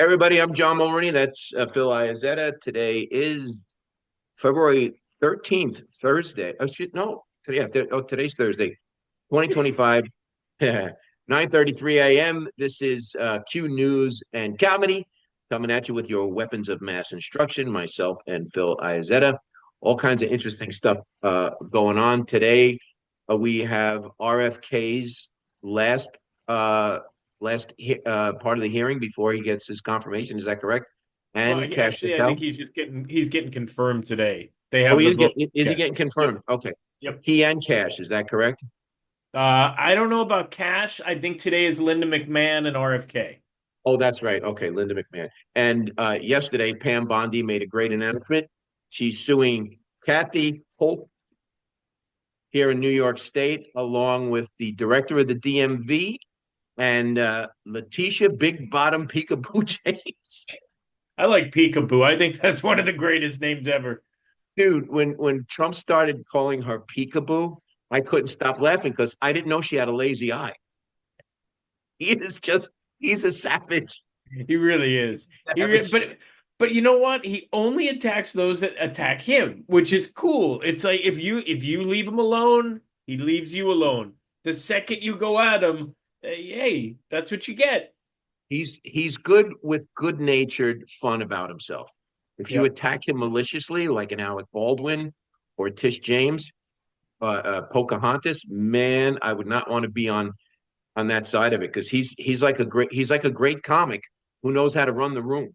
Everybody, I'm John Mulroney. That's Phil Iazetta. Today is February 13th, Thursday. Oh, shit, no. Today's Thursday, 2025, 9:33 a.m. This is Q News and Comedy coming at you with your weapons of mass instruction, myself and Phil Iazetta. All kinds of interesting stuff going on today. We have RFK's last uh, part of the hearing before he gets his confirmation. Is that correct? Well, And Cash actually, I think Patel. he's getting confirmed today. They Oh, have he the is vote. getting is he Yeah. getting Yep. confirmed? Okay. Yep. He and Cash, is that correct? I don't know about Cash. I think today is Linda McMahon and RFK. Oh, that's right. Okay, Linda McMahon. And yesterday, Pam Bondi made a great announcement. She's suing Kathy Hope here in New York State, along with the director of the DMV and Letitia Big Bottom Peekaboo James. I like Peekaboo. I think that's one of the greatest names ever. Dude, when Trump started calling her Peekaboo, I couldn't stop laughing because I didn't know she had a lazy eye. He is just, he's a savage. He really is. Savage. But you know what? He only attacks those that attack him, which is cool. It's like if you leave him alone, he leaves you alone. The second you go at him, hey, that's what you get. He's good with good-natured fun about himself. If you Yep. attack him maliciously, like an Alec Baldwin or Tish James, Pocahontas, man, I would not want to be on that side of it because he's like a great comic who knows how to run the room.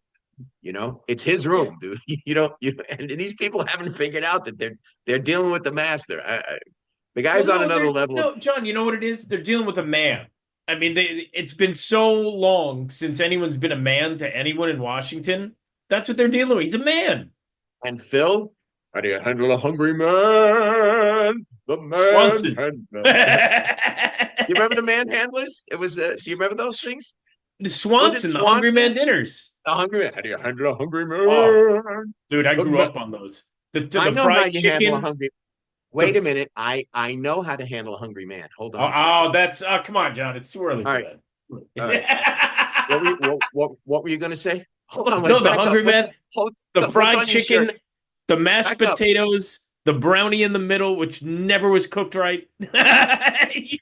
It's his Yeah. room, dude. And these people haven't figured out that they're dealing with the master. The Well, guy's on no, another level of. no, John, you know what it is? They're dealing with a man. I mean, it's been so long since anyone's been a man to anyone in Washington. That's what they're dealing with. He's a man. And Phil, how do you handle a hungry man? The man Swanson. handler. You remember the manhandlers? It was. Do you remember those things? Was it Swanson, the Hungry Man Swanson? dinners. The hungry man. How do you handle a hungry Oh, man? dude, I The grew man. up on those. The I the know how fried you handle a chicken. hungry. The Wait a minute. I know how to handle a hungry man. Hold oh, on. oh, that's come on, John. It's too early All for right. All right. What were you that. what were you going to say? Hold on. No, Wait. the Back up. Hungry Man, the What's fried on your shirt? chicken, the mashed Back up. potatoes, the brownie in the middle, which never was cooked right. You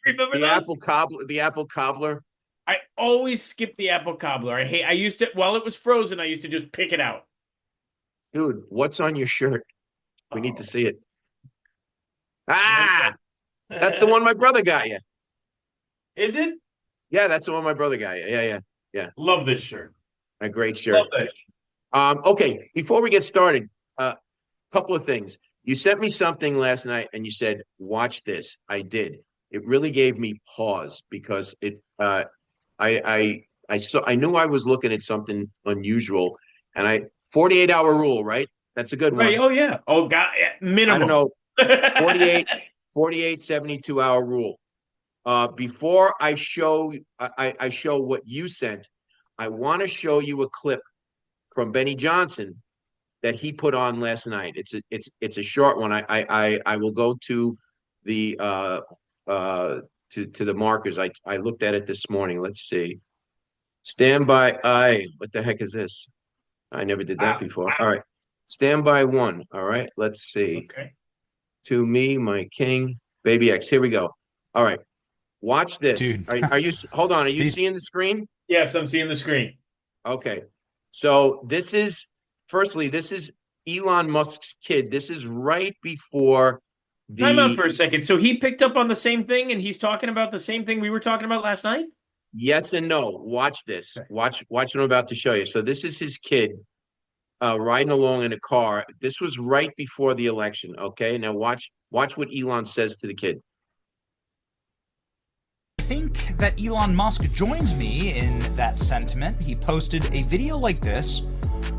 remember The those? apple cobbler. The apple cobbler. I always skip the apple cobbler. I used to while it was frozen, I used to just pick it out. Dude, what's on your shirt? We need to Oh, see it. there Ah, you that's the go. one my brother got you. Is it? Yeah, that's the one my brother got you. Yeah. Love this shirt. A great Love shirt. that. Okay, before we get started, a couple of things. You sent me something last night and you said, watch this. I did. It really gave me pause because I knew I was looking at something unusual and 48-hour rule, right? That's a good Right. one. Oh yeah. Oh God. Yeah. I don't Minimum. know, 48, 48, 72-hour rule. Before I show what you sent, I want to show you a clip from Benny Johnson that he put on last night. It's a short one. I will go to the to the markers. I looked at it this morning. Let's see. Stand by. What the heck is this? I never did that Wow. before. All right. Stand by one. All right. Let's see. Okay. To me, my king, baby X. Here we go. All right. Watch this. Dude, Are you hold on? Are you these seeing the screen? Yes, I'm seeing the screen. Okay. So this is Elon Musk's kid. This is right before Time out the for a second. So he picked up on the same thing and he's talking about the same thing we were talking about last night? yes and no. Watch this. Okay. Watch what I'm about to show you. So this is his kid riding along in a car. This was right before the election. Okay. Now watch what Elon says to the kid. think that Elon Musk joins me in that sentiment. He posted a video like this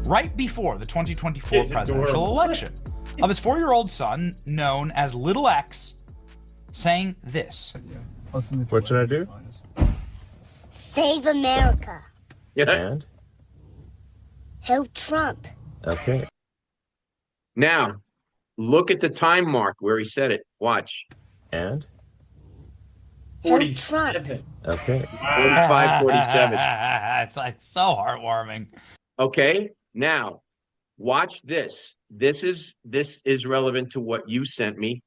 right before the 2024 It's presidential adorable. election of his 4-year-old son, known as Little X, saying this. What should I do? Save America. Yeah. And? Help Trump. Okay. Now look at the time mark where he said it. Watch. And? Hail 47. Trump. Okay. 45, 47. It's like so heartwarming. Okay. Now, watch this. This is relevant to what you sent me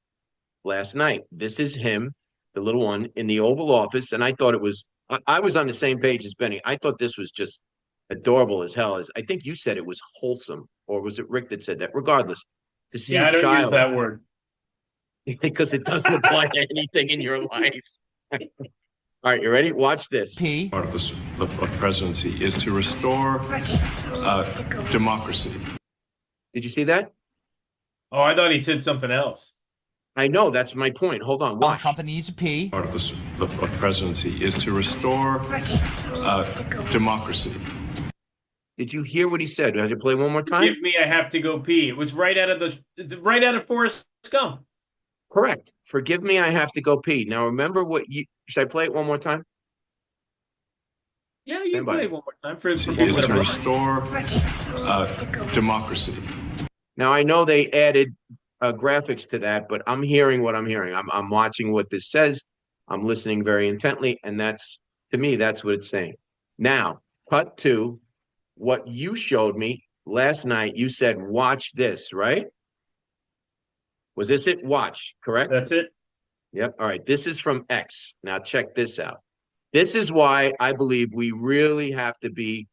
last night. This is him, the little one, in the Oval Office, and I thought it was. I was on the same page as Benny. I thought this was just adorable as hell. As I think you said it was wholesome, or was it Rick that said that? Regardless, to see Yeah, a I don't use child, that word. because it doesn't apply to anything in your life. All right, you ready? Watch this. P. Part of the presidency is to restore democracy. Did you see that? Oh, I thought he said something else. I know, that's my point. Hold on, Donald watch. Trump needs a P. Part of the presidency is to restore democracy. Did you hear what he said? Do I have to play one more time? Give me, I have to go pee. It was right out of Forrest Gump. Correct. Forgive me, I have to go pee. Now remember what you should I play it one more time? Yeah, you Stand by. play it one more time for Is to whatever. restore democracy. Now I know they added graphics to that, but I'm hearing what I'm hearing. I'm watching what this says. I'm listening very intently, and that's, to me, that's what it's saying. Now, cut to what you showed me last night. You said, watch this, right? Was this it? Watch, correct? That's it. Yep. All right. This is from X. Now check this out. This is why I believe we really have to be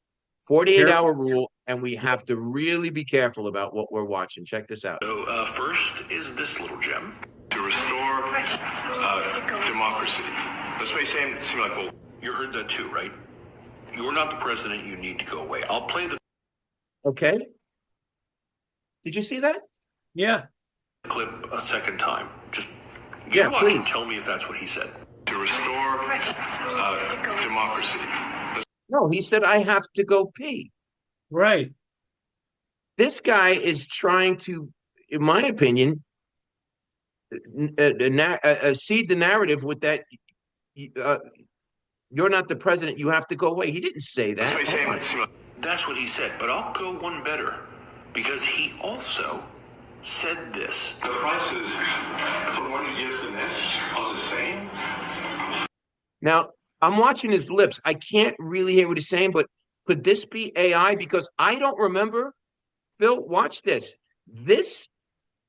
48-hour rule, and we have to really be careful about what we're watching. Check this out. So first is this little gem. To restore democracy. This may seem like, well, you heard that too, right? You're not the president. You need to go away. I'll play the Okay. Did you see that? Yeah. clip a second time. Just Yeah, watch and please. tell me if that's what he said. To restore democracy. No, he said, I have to go pee. Right. This guy is trying to, in my opinion, seed the narrative with that you're not the president, you have to go away. He didn't say This may that. Hold on. seem like, that's what he said, but I'll go one better because he also said this. The prices for one year to the next are the same. Now, I'm watching his lips. I can't really hear what he's saying, but could this be AI? Because I don't remember. Phil, watch this. This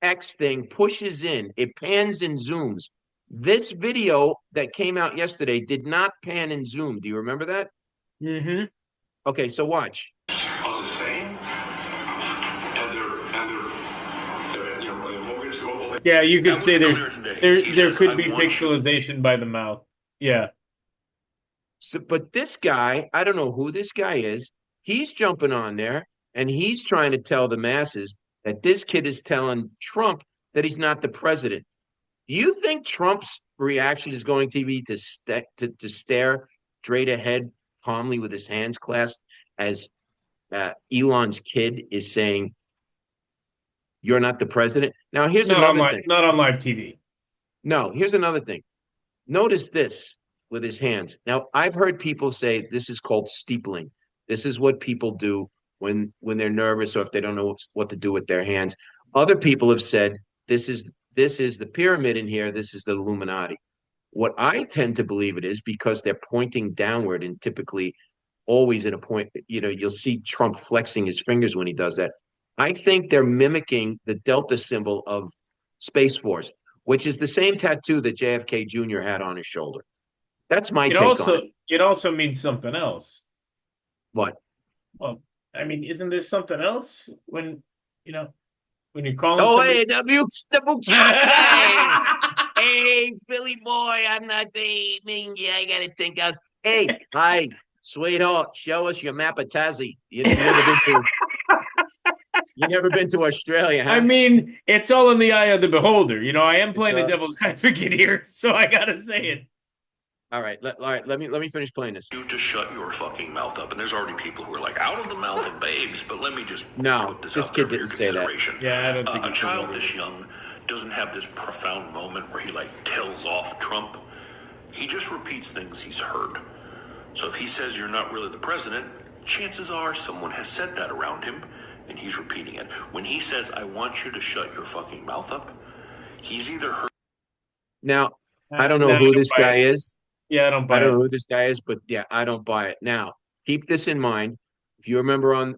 X thing pushes in, it pans and zooms. This video that came out yesterday did not pan and zoom. Do you remember that? Mm-hmm. Okay, so watch. Are the same. And they're mortgage global. Yeah, you could That say was clear today. He there says, could "I be want you." pixelization by the mouth. Yeah. So, but this guy, I don't know who this guy is. He's jumping on there and he's trying to tell the masses that this kid is telling Trump that he's not the president. Do you think Trump's reaction is going to be to stare straight ahead calmly with his hands clasped as Elon's kid is saying, you're not the president? Now, here's another thing. Not on live TV. No, here's another thing. Notice this with his hands. Now, I've heard people say this is called steepling. This is what people do when they're nervous or if they don't know what to do with their hands. Other people have said this is the pyramid in here. This is the Illuminati. What I tend to believe it is because they're pointing downward and typically always at a point, you'll see Trump flexing his fingers when he does that. I think they're mimicking the Delta symbol of Space Force, which is the same tattoo that JFK Jr. had on his shoulder. That's my take on it. It also means something else. What? Well, I mean, isn't this something else when you're calling? Oh, somebody... hey, the bochinche. Hey, Philly boy, I'm not the yeah, I gotta think out. Hey, hi, sweetheart, show us your map of Tassie. You never been to Australia, huh? I mean, it's all in the eye of the beholder. I am playing the devil's advocate here, so I gotta say it. All right, let me finish playing this. You just shut your fucking mouth up. And there's already people who are like, out of the mouth of babes. But let me just No, put this out kid there for your didn't say that. consideration. Yeah, I don't think a he said child that this either. young doesn't have this profound moment where he tells off Trump. He just repeats things he's heard. So if he says you're not really the president, chances are someone has said that around him, and he's repeating it. When he says, I want you to shut your fucking mouth up, he's either heard. Now, I don't know who this guy is. Yeah, I don't buy I don't it. know who this guy is, but yeah, I don't buy it. Now, keep this in mind. If you remember on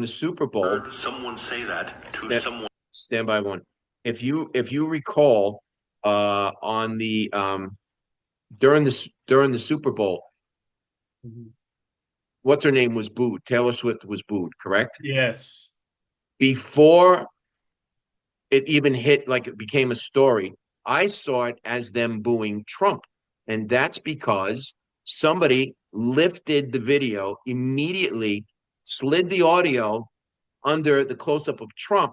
the Super Bowl, Heard someone say that to sta- someone. stand by one. If you recall, on the during the Super Bowl, Mhm. what's her name was booed. Taylor Swift was booed, correct? Yes. Before it even hit, like it became a story, I saw it as them booing Trump. And that's because somebody lifted the video immediately, slid the audio under the close up of Trump,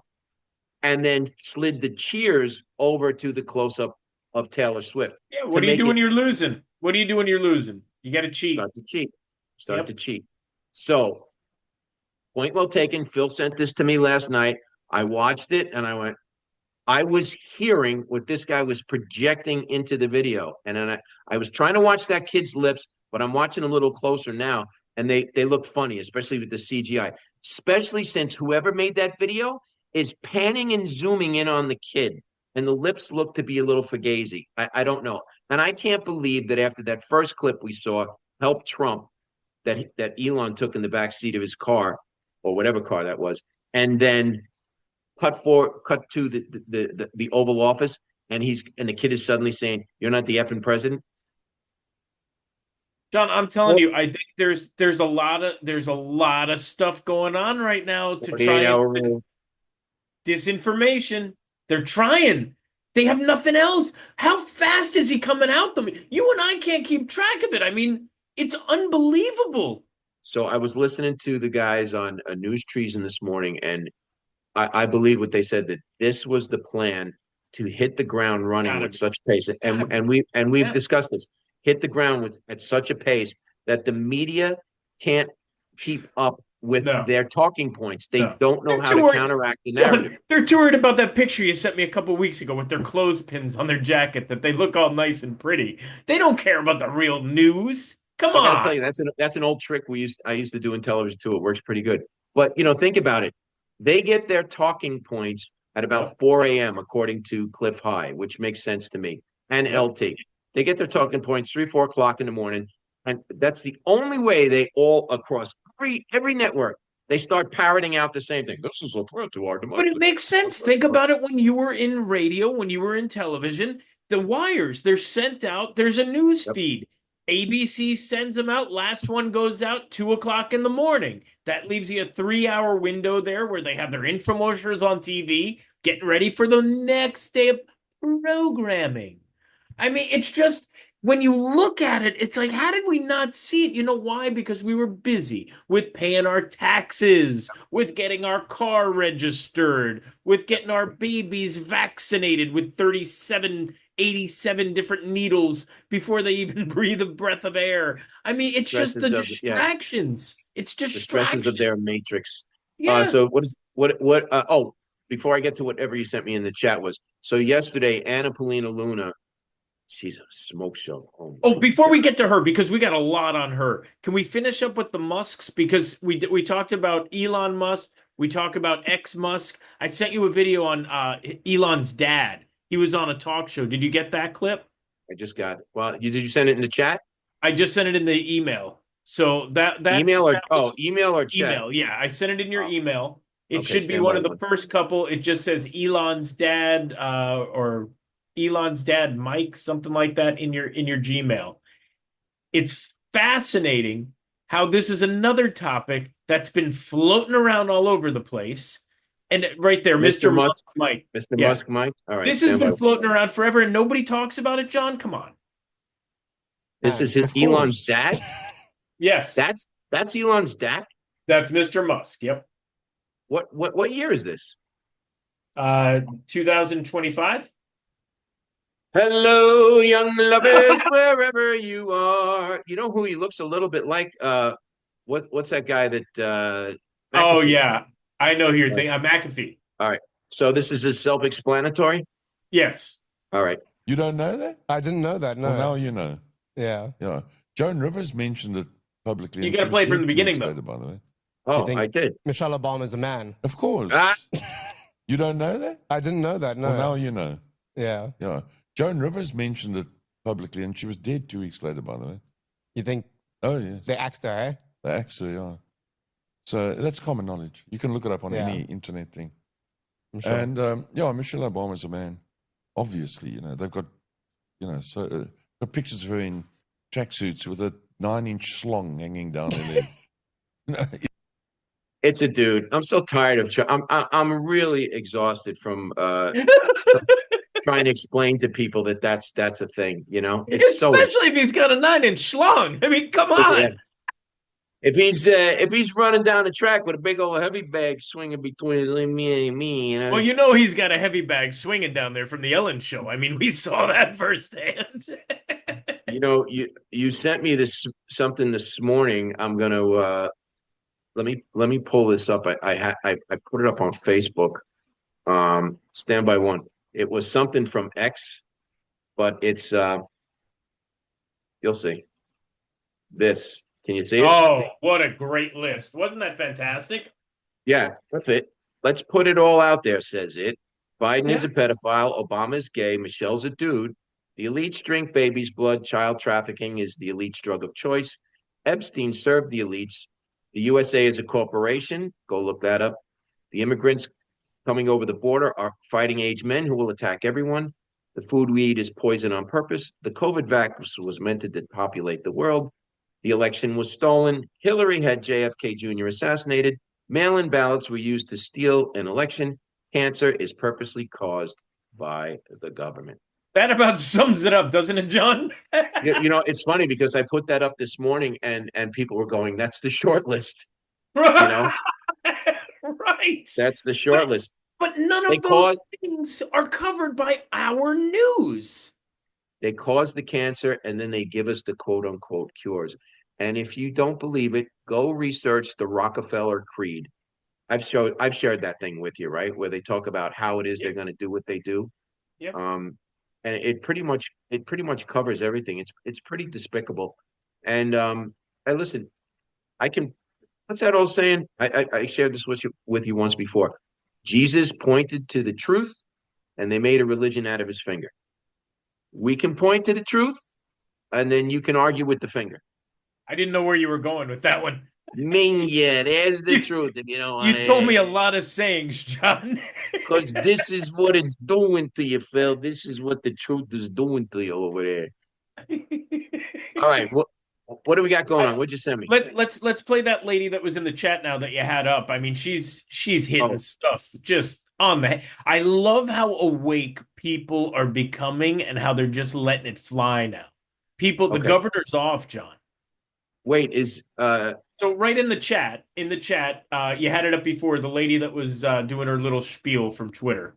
and then slid the cheers over to the close up of Taylor Swift Yeah. to What do you make do it when you're losing? What do you do when you're losing? You got to cheat. start to cheat. Start Yep. to cheat. So, point well taken. Phil sent this to me last night. I watched it and I went, I was hearing what this guy was projecting into the video. And then I was trying to watch that kid's lips, but I'm watching a little closer now. And they look funny, especially with the CGI, especially since whoever made that video is panning and zooming in on the kid. And the lips look to be a little fugazi. I don't know. And I can't believe that after that first clip we saw, help Trump, that Elon took in the back seat of his car or whatever car that was, and then cut to the Oval Office, and the kid is suddenly saying, "You're not the effing president." John, I'm telling Well, you, I think there's a lot of stuff going on right now to try 48 and hour rule. disinformation. They're trying. They have nothing else. How fast is he coming out them? You and I can't keep track of it. I mean, it's unbelievable. So I was listening to the guys on News Treason this morning, and I believe what they said, that this was the plan to hit the ground running Gotta with be. such pace, Gotta be. and we've Yeah. discussed this, hit the ground with at such a pace that the media can't keep up with No. their talking points. They No. don't know They're how too to worried. counteract the John, narrative. they're too worried about that picture you sent me a couple weeks ago with their clothespins on their jacket that they look all nice and pretty. They don't care about the real news. Come I got to on. tell you, that's an old trick I used to do in television too. It works pretty good. But think about it. They get their talking points at about Yep. 4 a.m. according to Cliff High, which makes sense to me, and Yep. LT. They get their talking points 3, 4 o'clock in the morning, and that's the only way they all across every network they start parroting out the same thing. This is a threat to our But democracy. it makes sense. Think about it when you were in radio, when you were in television, the wires, they're sent out. There's a news Yep. feed. ABC sends them out. Last one goes out 2 o'clock in the morning. That leaves you a 3 hour window there where they have their infomercials on TV, getting ready for the next day of programming. I mean, it's just when you look at it, it's like, how did we not see it? You know why? Because we were busy with paying our taxes, with getting our car registered, with getting our babies vaccinated with 87 different needles before they even breathe a breath of air. I mean, it's just the Stresses of distractions. It's the stresses of distractions. their matrix. Yeah. So before I get to whatever you sent me in the chat was, so yesterday Anna Polina Luna, she's a smoke show. Oh, before we God. get to her, because we got a lot on her, can we finish up with the Musks? Because we talked about Elon Musk, we talked about ex Musk. I sent you a video on Elon's dad. He was on a talk show. Did you get that clip? I just got it. Well, did you send it in the chat? I just sent it in the email. So that's Email that was email or chat? email. Yeah, I sent it in your Oh, email. It okay, should be stand one by of the one. first couple. It just says Elon's dad or Elon's dad Mike, something like that in your Gmail. It's fascinating how this is another topic that's been floating around all over the place. And right there, Mr. Mr. Musk, Mike. Mr. Yeah. Musk, Mike. All right, This has stand by been one. floating around forever and nobody talks about it, John. Come on. This is Of Elon's course. dad. Yes, That's Elon's dad. that's Mr. Musk. Yep. What year is this? 2025. Hello, young lovers, wherever you are. You know who he looks a little bit like? What's that guy that Oh McAfee? yeah, I know who you're Right. thinking. McAfee. All right. So this is his self-explanatory. Yes. All right. You don't know that? I didn't know that. No. Well, now you know. Yeah. Yeah. Joan Rivers mentioned it publicly. You and gotta she was play it from dead the 2 beginning, weeks though. later, by the way. Oh, think- I did. Michelle Obama's a man. Of course. Ah. You don't know that? I didn't know that. No. Well, now you know. Yeah. Yeah. Joan Rivers mentioned it publicly, and she was dead 2 weeks later, by the way. You think Oh, yes. they axed her, eh? The actor, yeah. So that's common knowledge. You can look it up on Yeah. any internet thing. I'm sure. And, yeah, Michelle Obama's a man. Obviously, they've got, got pictures of her in tracksuits with a 9-inch slong hanging down her leg. It's a dude. I'm so tired of. I'm really exhausted from trying to explain to people that that's a thing. It's so. Especially if he's got a 9-inch schlong. I mean, come Yeah. on. If he's running down the track with a big old heavy bag swinging between me and me, Well, he's got a heavy bag swinging down there from the Ellen show. I mean, we saw that firsthand. you sent me something this morning. I'm gonna let me pull this up. I put it up on Facebook. Stand by one. It was something from X, but it's you'll see. This. Can you see it? Oh, what a great list. Wasn't that fantastic? Yeah, that's it. Let's put it all out there, says it. Biden is a pedophile. Obama's gay. Michelle's a dude. The elites drink babies' blood. Child trafficking is the elite's drug of choice. Epstein served the elites. The USA is a corporation. Go look that up. The immigrants coming over the border are fighting age men who will attack everyone. The food we eat is poison on purpose. The COVID vaccine was meant to depopulate the world. The election was stolen. Hillary had JFK Jr. assassinated. Mail-in ballots were used to steal an election. Cancer is purposely caused by the government. That about sums it up, doesn't it, John? It's funny because I put that up this morning and people were going, that's the short list. Right. That's the short list. But none of those things are covered by our news. They cause the cancer and then they give us the quote unquote cures. And if you don't believe it, go research the Rockefeller Creed. I've shared that thing with you, right? Where they talk about how it is they're going to do what they do. Yep. And it pretty much covers everything. It's pretty despicable. And listen, what's that old saying? I shared this with you once before. Jesus pointed to the truth and they made a religion out of his finger. We can point to the truth, and then you can argue with the finger. I didn't know where you were going with that one. Yeah, there's the truth. If you don't want You told me a lot of sayings, John. Because this is what it's doing to you, Phil. This is what the truth is doing to you over there. All right, what do we got going on? What'd you send me? Let's play that lady that was in the chat now that you had up. I mean, she's hitting stuff just on the head. I love how awake people are becoming and how they're just letting it fly now. The governor's off, John. Wait, is so right in the chat, you had it up before, the lady that was doing her little spiel from Twitter.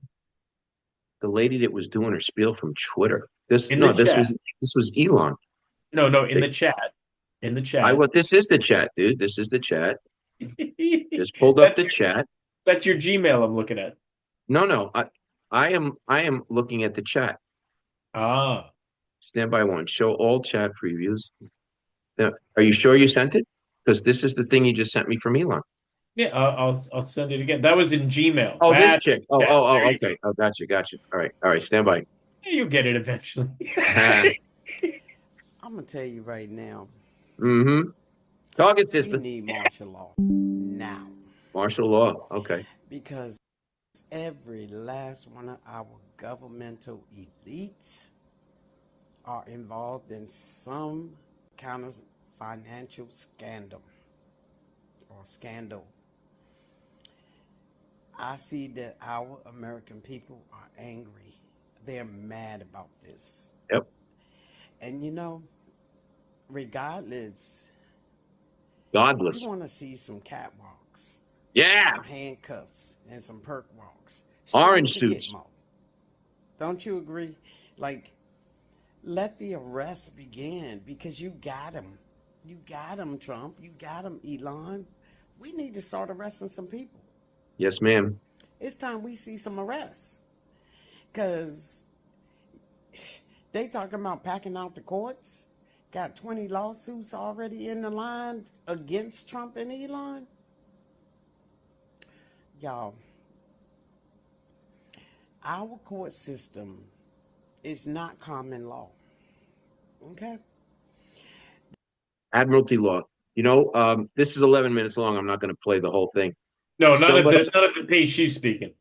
The lady that was doing her spiel from Twitter. This was Elon. No, in the chat. In the chat. This is the chat, dude. This is the chat. Just pulled up the chat. That's your Gmail I'm looking at. No. I am looking at the chat. Ah. Stand by one. Show all chat previews. Now, are you sure you sent it? Because this is the thing you just sent me from Elon. Yeah, I'll send it again. That was in Gmail. Oh, this chick. Okay. Oh, gotcha. All right. Stand by. You'll get it eventually. I'm gonna tell you right now. Mm-hmm. Target system. We need martial law now. Martial law. Okay. Because every last one of our governmental elites are involved in some kind of financial scandal. I see that our American people are angry. They're mad about this. Yep. And regardless, we want to see some catwalks. Yeah. Some handcuffs and some perk walks. Orange suits. Don't you agree? Let the arrest begin because you got him. You got him, Trump. You got him, Elon. We need to start arresting some people. Yes, ma'am. It's time we see some arrests. Because they talking about packing out the courts. Got 20 lawsuits already in the line against Trump and Elon. Y'all, our court system is not common law. Okay. Admiralty law. This is 11 minutes long. I'm not going to play the whole thing. No, Somebody, not at the pace she's speaking.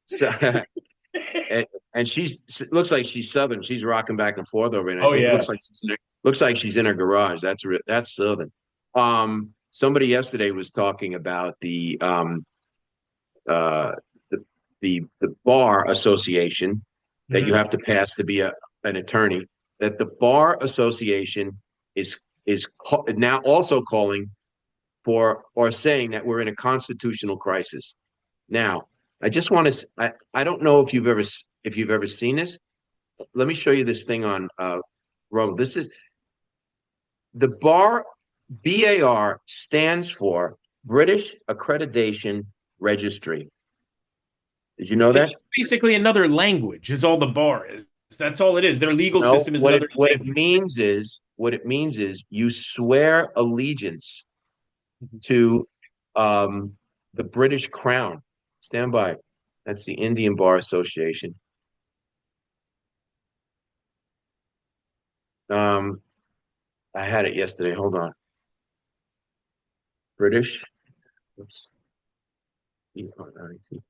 so, and looks like she's Southern. She's rocking back and forth over, and I Oh think yeah. looks like she's in her garage. That's Southern. Somebody yesterday was talking about uh the bar association that you have to pass to be an attorney. That the bar association is now also calling for or saying that we're in a constitutional crisis. Now, I just want to. I don't know if you've ever seen this. Let me show you this thing on Rome. This is the BAR stands for British Accreditation Registry. Did you know that? It's basically another language is all the bar is. That's all it is. Their legal No. system is What another it language. means is you swear allegiance to the British Crown. Stand by. That's the Indian Bar Association. I had it yesterday. Hold on. British. Oops. E-R-I-T.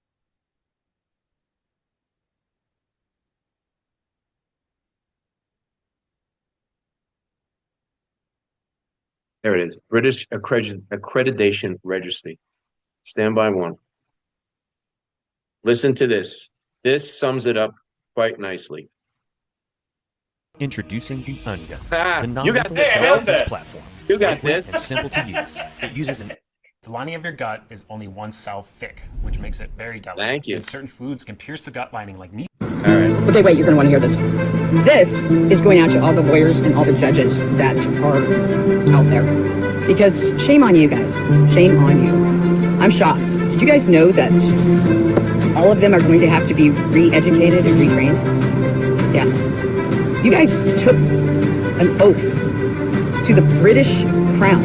There it is. British Accreditation Registry. Stand by one. Listen to this. This sums it up quite nicely. Introducing the Ungun, Ah, the you got non-lethal this. self-defense platform. You got Lightweight this. and simple to use. It uses an The lining of your gut is only 1 cell thick, which makes it very delicate. Thank you. And certain foods can pierce the gut lining like needles. All right. Okay, wait, you're going to want to hear this. This is going out to all the lawyers and all the judges that are out there. Because shame on you guys. Shame on you. I'm shocked. Did you guys know that all of them are going to have to be re-educated and retrained? Yeah. You guys took an oath to the British Crown.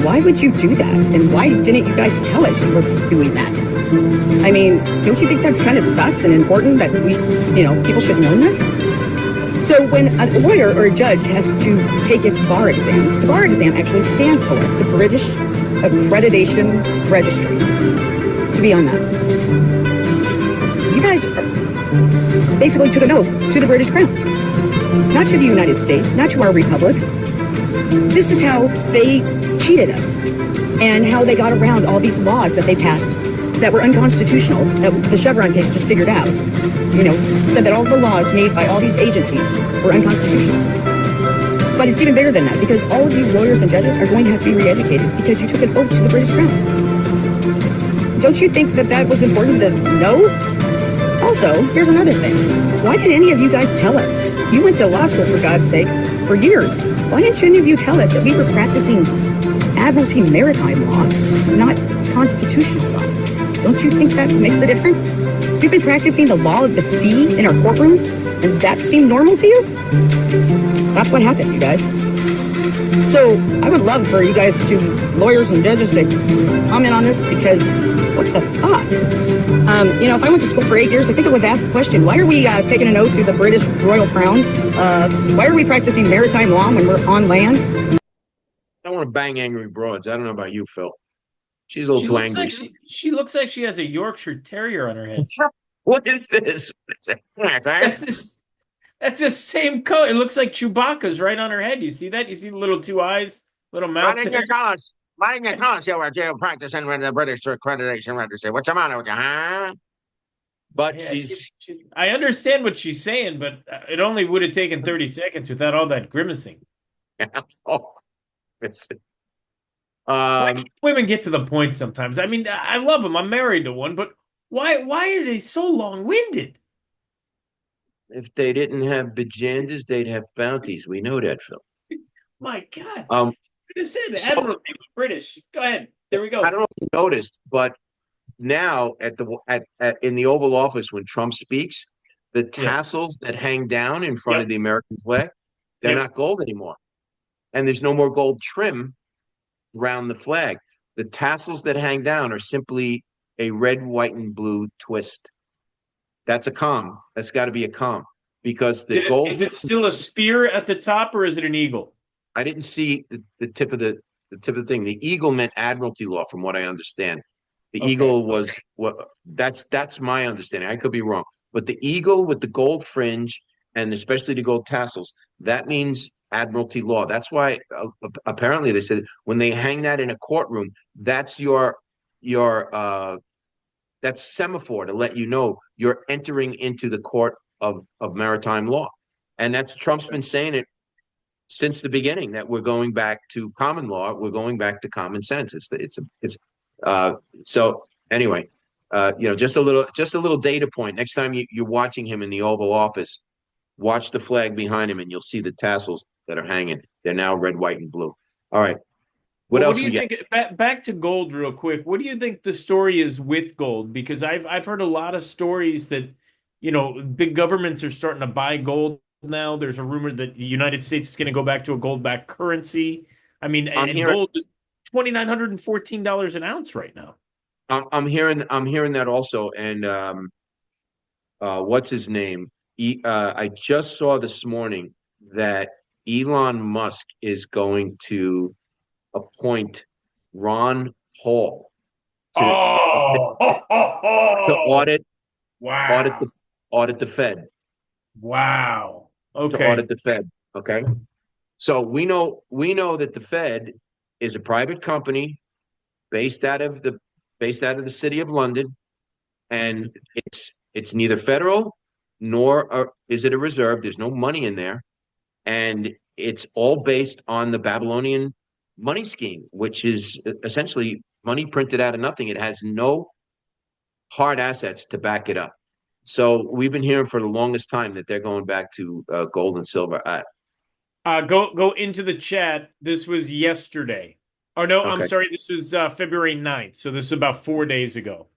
Why would you do that? And why didn't you guys tell us you were doing that? I mean, don't you think that's kind of sus and important that people should know this? So when a lawyer or a judge has to take its bar exam, the bar exam actually stands for the British Accreditation Registry. To be on that. You guys basically took an oath to the British Crown. Not to the United States, not to our republic. This is how they cheated us and how they got around all these laws that they passed that were unconstitutional, that the Chevron case just figured out. Said that all the laws made by all these agencies were unconstitutional. But it's even bigger than that, because all of you lawyers and judges are going to have to be re-educated because you took an oath to the British Crown. Don't you think that that was important to know? Also, here's another thing. Why didn't any of you guys tell us? You went to law school, for God's sake, for years. Why didn't any of you tell us that we were practicing Admiralty maritime law, not constitutional law? Don't you think that makes a difference? We've been practicing the law of the sea in our courtrooms, and that seemed normal to you? That's what happened, you guys. So I would love for you guys to, lawyers and judges, to comment on this, because what the fuck? If I went to school for 8 years, I think I would have asked the question, why are we taking an oath to the British Royal Crown? Why are we practicing maritime law when we're on land? I don't want to bang angry broads. I don't know about you, Phil. She's a little too angry. She looks like she has a Yorkshire Terrier on her head. What is this? That's the same color. It looks like Chewbacca's right on her head. You see that? You see the little two eyes, little mouth. Why didn't you tell us? Why didn't you tell us you were jail practicing with the British Accreditation Registry? What's the matter with you, huh? But Yeah, I understand what she's saying, but it only would have taken 30 seconds without all that grimacing. Women get to the point sometimes. I mean, I love them. I'm married to one, but why are they so long-winded? If they didn't have bajandas, they'd have bounties. We know that, Phil. My God. I said Admiralty was British. Go ahead. There we go. I don't know if you noticed, but now in the Oval Office when Trump speaks, the tassels that hang down in front of the American flag, they're not gold anymore. And there's no more gold trim around the flag. The tassels that hang down are simply a red, white, and blue twist. That's a com. That's got to be a com. because the gold. Is it still a spear at the top, or is it an eagle? I didn't see the tip of the tip of the thing. The eagle meant admiralty law, from what I understand. The Okay. eagle was what that's my understanding. I could be wrong, but the eagle with the gold fringe and especially the gold tassels, that means admiralty law. That's why apparently they said when they hang that in a courtroom, that's your that's semaphore to let you know you're entering into the court of maritime law. And that's Trump's been saying it since the beginning, that we're going back to common law. We're going back to common sense. So anyway, just a little data point. Next time you're watching him in the Oval Office, watch the flag behind him and you'll see the tassels that are hanging. They're now red, white, and blue. All right. What else do you think? Back to gold, real quick. What do you think the story is with gold? Because I've heard a lot of stories that big governments are starting to buy gold now. There's a rumor that the United States is going to go back to a gold-backed currency. I mean, gold is $2,914 an ounce right now. I'm hearing that also. And what's his name? I just saw this morning that Elon Musk is going to appoint Ron Paul to audit the Fed. Wow. Okay. To audit the Fed. Okay. So we know that the Fed is a private company based out of the city of London, and it's neither federal nor is it a reserve. There's no money in there, and it's all based on the Babylonian money scheme, which is essentially money printed out of nothing. It has no hard assets to back it up. So we've been hearing for the longest time that they're going back to gold and silver. Go into the chat. This was yesterday. Oh, no, okay. I'm sorry. This was February 9th. So this is about 4 days ago.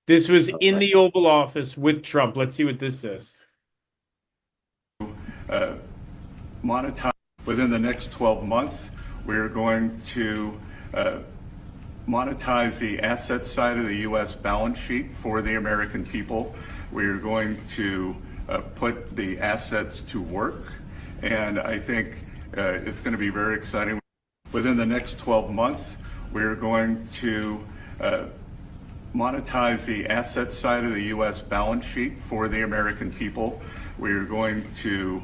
This was in the Oval Office with Trump. Let's see what this says. Monetize within the next 12 months. We're going to monetize the asset side of the U.S. balance sheet for the American people. We're going to put the assets to work. And I think it's going to be very exciting. Within the next 12 months, we're going to monetize the asset side of the U.S. balance sheet for the American people. We're going to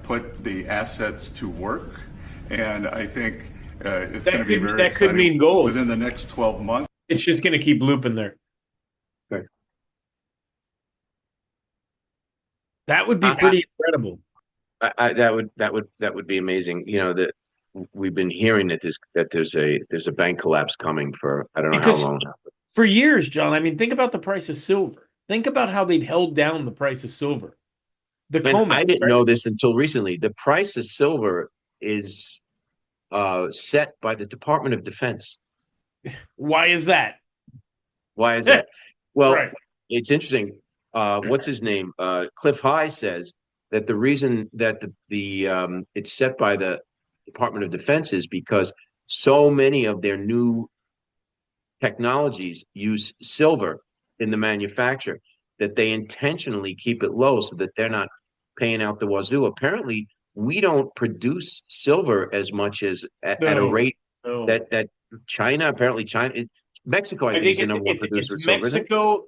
put the assets to work. And I think it's going to be very exciting. That could mean gold. Within the next 12 months. It's just going to keep looping there. Okay. That would be pretty incredible. That would be amazing. That we've been hearing that there's a bank collapse coming for I don't know how long. For years, John. I mean, think about the price of silver. Think about how they've held down the price of silver. I didn't know this until recently. The price of silver is set by the Department of Defense. Why is that? Well, It's interesting. What's his name? Cliff High says that the reason that the it's set by the Department of Defense is because so many of their new technologies use silver in the manufacture that they intentionally keep it low so that they're not paying out the wazoo. Apparently, we don't produce silver as much as at a rate that China. Apparently, Mexico, I think is the number one producer of silver.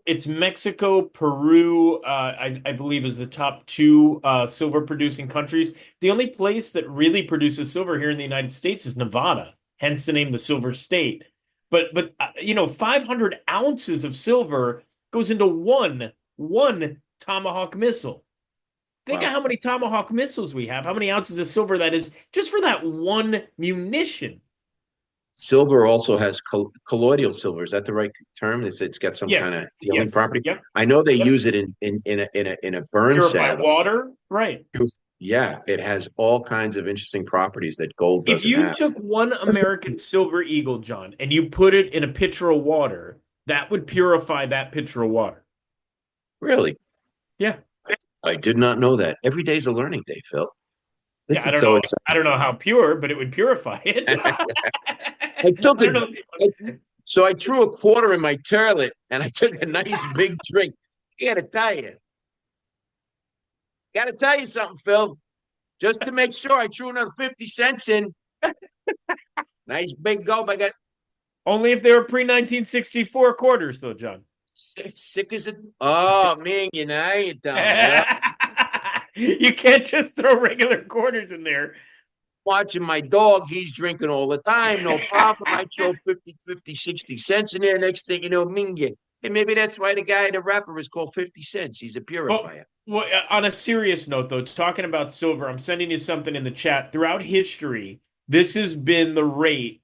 It's Mexico, Peru, I believe, is the top two silver producing countries. The only place that really produces silver here in the United States is Nevada, hence the name the Silver State. But 500 ounces of silver goes into one Tomahawk missile. Think of how many Tomahawk missiles we have, how many ounces of silver that is just for that one munition. Silver also has colloidal silver. Is that the right term? It's got some kind of healing property. Yep. I know they use it in a burn salve. Water, right? Yeah, it has all kinds of interesting properties that gold doesn't have. If you took one American silver eagle, John, and you put it in a pitcher of water, that would purify that pitcher of water. Really? Yeah. I did not know that. Every day's a learning day, Phil. I don't know how pure, but it would purify it. So I threw a quarter in my toilet and I took a nice big drink. I gotta got to tell you something, Phil. Just to make sure, I threw another 50 cents in. Nice big gulp. I got Only if they were pre-1964 quarters, though, John. sick as it. Oh, man, you know, you don't. Yeah. You can't just throw regular quarters in there. Watching my dog, he's drinking all the time, no problem. I throw 50, 60 cents in there. Next thing you know, Mingy. And maybe that's why the rapper is called 50 cents. He's a purifier. Well, on a serious note, though, talking about silver, I'm sending you something in the chat. Throughout history, this has been the rate,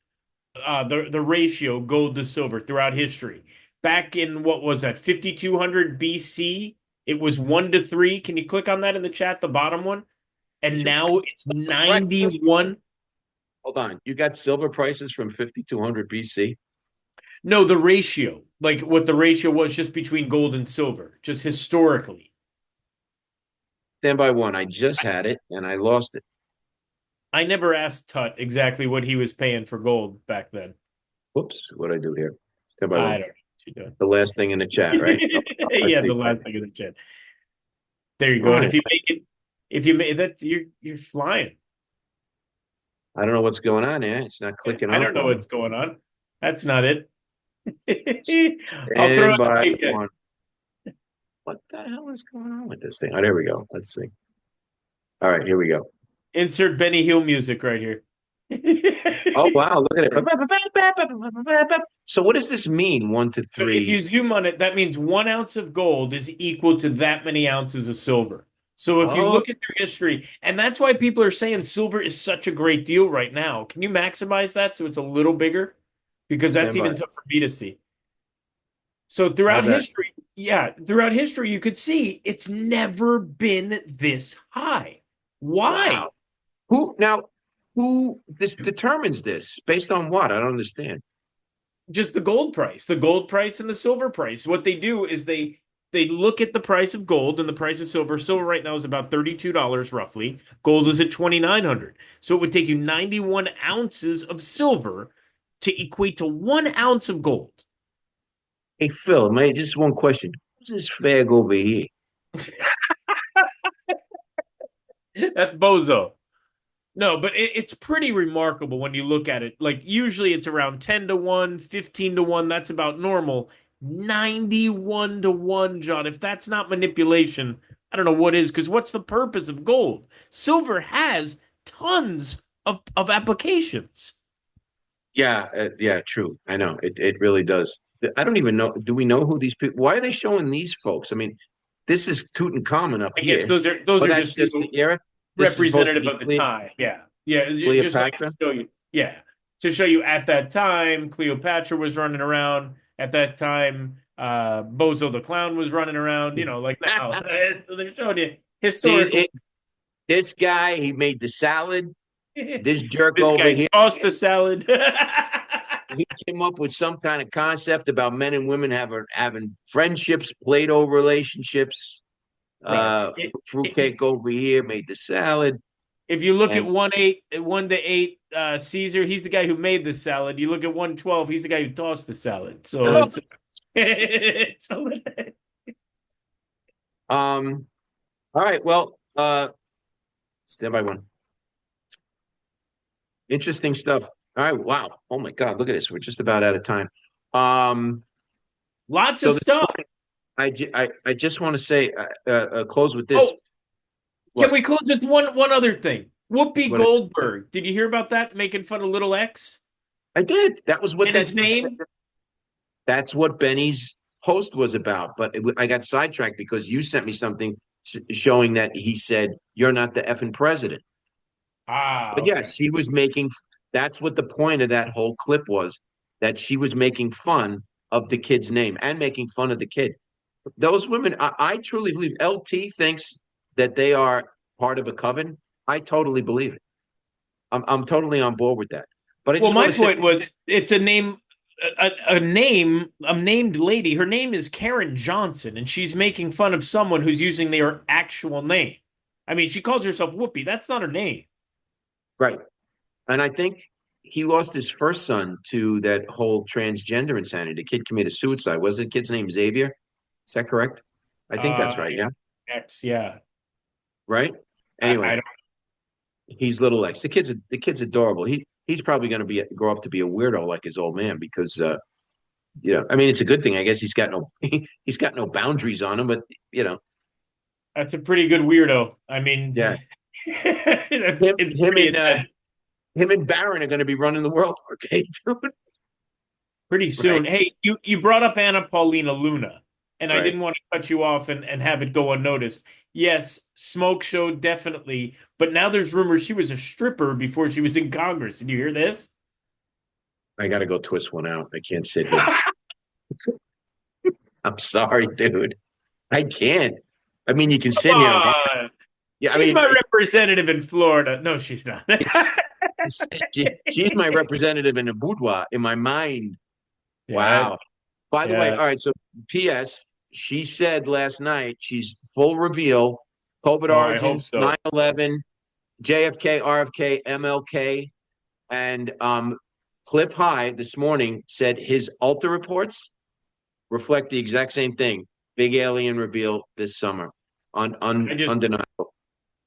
the ratio gold to silver throughout history. Back in, what was that, 5200 BC, it was 1-3. Can you click on that in the chat, the bottom one? And now it's 91. Hold on. You got silver prices from 5200 BC? No, the ratio, like what the ratio was just between gold and silver, just historically. Stand by one. I just had it and I lost it. I never asked Tut exactly what he was paying for gold back then. Whoops. What'd I do here? Stand by one. I don't know what you're doing. The last thing in the chat, right? Yeah, the last thing in the chat. There you go. And if you make that, you're flying. I don't know what's going on here. It's not clicking off. I don't know what's going on. That's not it. I'll And throw by it. one. What the hell is going on with this thing? Oh, there we go. Let's see. All right, here we go. Insert Benny Hill music right here. Oh, wow. Look at it. So what does this mean, 1 to 3? If you zoom on it, that means 1 ounce of gold is equal to that many ounces of silver. So if you look at their history, and that's why people are saying silver is such a great deal right now. Can you maximize that so it's a little bigger? Because that's even tough for me to see. So throughout history, you could see it's never been this high. Why? Wow. Who determines this? Based on what? I don't understand. Just the gold price and the silver price. What they do is they look at the price of gold and the price of silver. Silver right now is about $32 roughly. Gold is at $2,900. So it would take you 91 ounces of silver to equate to 1 ounce of gold. Hey, Phil, man, just one question. Who's this fag over here? That's Bozo. No, but it's pretty remarkable when you look at it. Like, usually it's around 10 to 1, 15 to 1. That's about normal. 91 to 1, John. If that's not manipulation, I don't know what is, because what's the purpose of gold? Silver has tons of applications. Yeah, true. I know. It really does. I don't even know. Do we know who these people? Why are they showing these folks? I mean, this is Tutankhamun up here. Yes, those are that's just the era. Representative of the time. Yeah. Cleopatra. To show you at that time, Cleopatra was running around. At that time, Bozo the Clown was running around. Like now. They're showing you historical. This guy, he made the salad. This jerk over here tossed the salad. He came up with some kind of concept about men and women having friendships, Play-Doh relationships. Right. Fruitcake over here, made the salad. If you look at 1 to 8 Caesar, he's the guy who made the salad. You look at 112, he's the guy who tossed the salad. So it's all right. Well, stand by one. Interesting stuff. All right. Wow. Oh my God. Look at this. We're just about out of time. Lots of stuff. I just want to say, close with this. Can we close with one other thing? Whoopi Goldberg. Did you hear about that? Making fun of little X? I did. That was what his name? That's what Benny's post was about. But I got sidetracked because you sent me something showing that he said, "You're not the effing president." But yeah, she was making. That's what the point of that whole clip was. That she was making fun of the kid's name and making fun of the kid. Those women, I truly believe. LT thinks that they are part of a coven. I totally believe it. I'm totally on board with that. But my point was, it's a name, a named lady. Her name is Karen Johnson, and she's making fun of someone who's using their actual name. I mean, she calls herself Whoopi. That's not her name. Right. And I think he lost his first son to that whole transgender insanity. The kid committed suicide. Was the kid's name Xavier? Is that correct? I think that's right. Yeah. X. Yeah. right? I Anyway, don't. he's little Lex. The kid's adorable. He's probably going to grow up to be a weirdo like his old man because I mean, it's a good thing. I guess he's got no he's got no boundaries on him, but That's a pretty good weirdo. I mean, yeah, it's him pretty and intense. him and Barron are going to be running the world, okay, dude? Pretty soon. Right, Hey, you brought up Anna Paulina Luna, and I right. didn't want to cut you off and have it go unnoticed. Yes, smoke show definitely, but now there's rumors she was a stripper before she was in Congress. Did you hear this? I got to go twist one out. I can't sit here. I'm sorry, dude. I can't. I mean, you can Come sit here and watch. on. Yeah, I She's mean, my representative in Florida. No, she's not. she's my representative in the boudoir in my mind. Yeah, Wow. By the way, yeah. all right. So, P.S. She said last night she's full reveal. COVID Oh, I hope origins, so. 9/11, JFK, RFK, MLK, and Cliff High this morning said his Alta reports reflect the exact same thing. Big alien reveal this summer. Undeniable.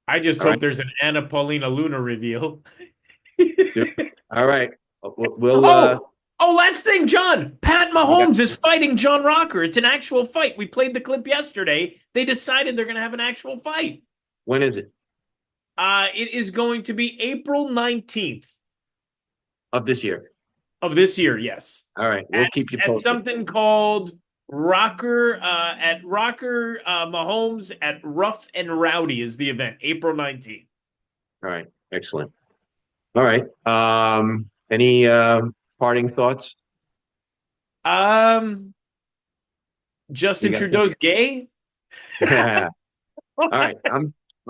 I just All hope right, there's an Anna Paulina Luna reveal. dude. All right. We'll Last thing, John. Pat Mahomes is fighting John Rocker. It's an actual fight. We played the clip yesterday. They decided they're going to have an actual fight. when is it? It is going to be April 19th Of this year. of this year, yes. All right. We'll keep you At posted. something called Rocker Mahomes at Rough and Rowdy is the event, April 19th. All right. Excellent. All right. Any parting thoughts? Justin You got Trudeau's gay? All right.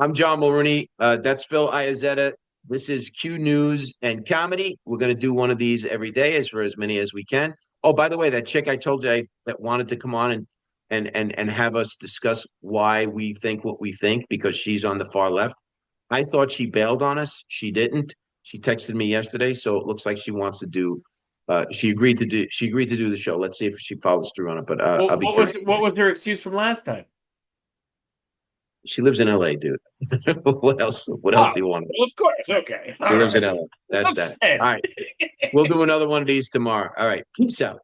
I'm John Mulrooney. That's Phil Iazetta. This is Q News and Comedy. We're going to do one of these every day for as many as we can. Oh, by the way, that chick I told you that wanted to come on and have us discuss why we think what we think because she's on the far left. I thought she bailed on us. She didn't. She texted me yesterday, so it looks like she wants to do. She agreed to do the show. Let's see if she follows through on it. But I'll be curious. What was her excuse from last time? She lives in LA, dude. What else? What else do you want? Well, of course. Okay. She lives in LA. That's that. All right. We'll do another one of these tomorrow. All right. Peace out.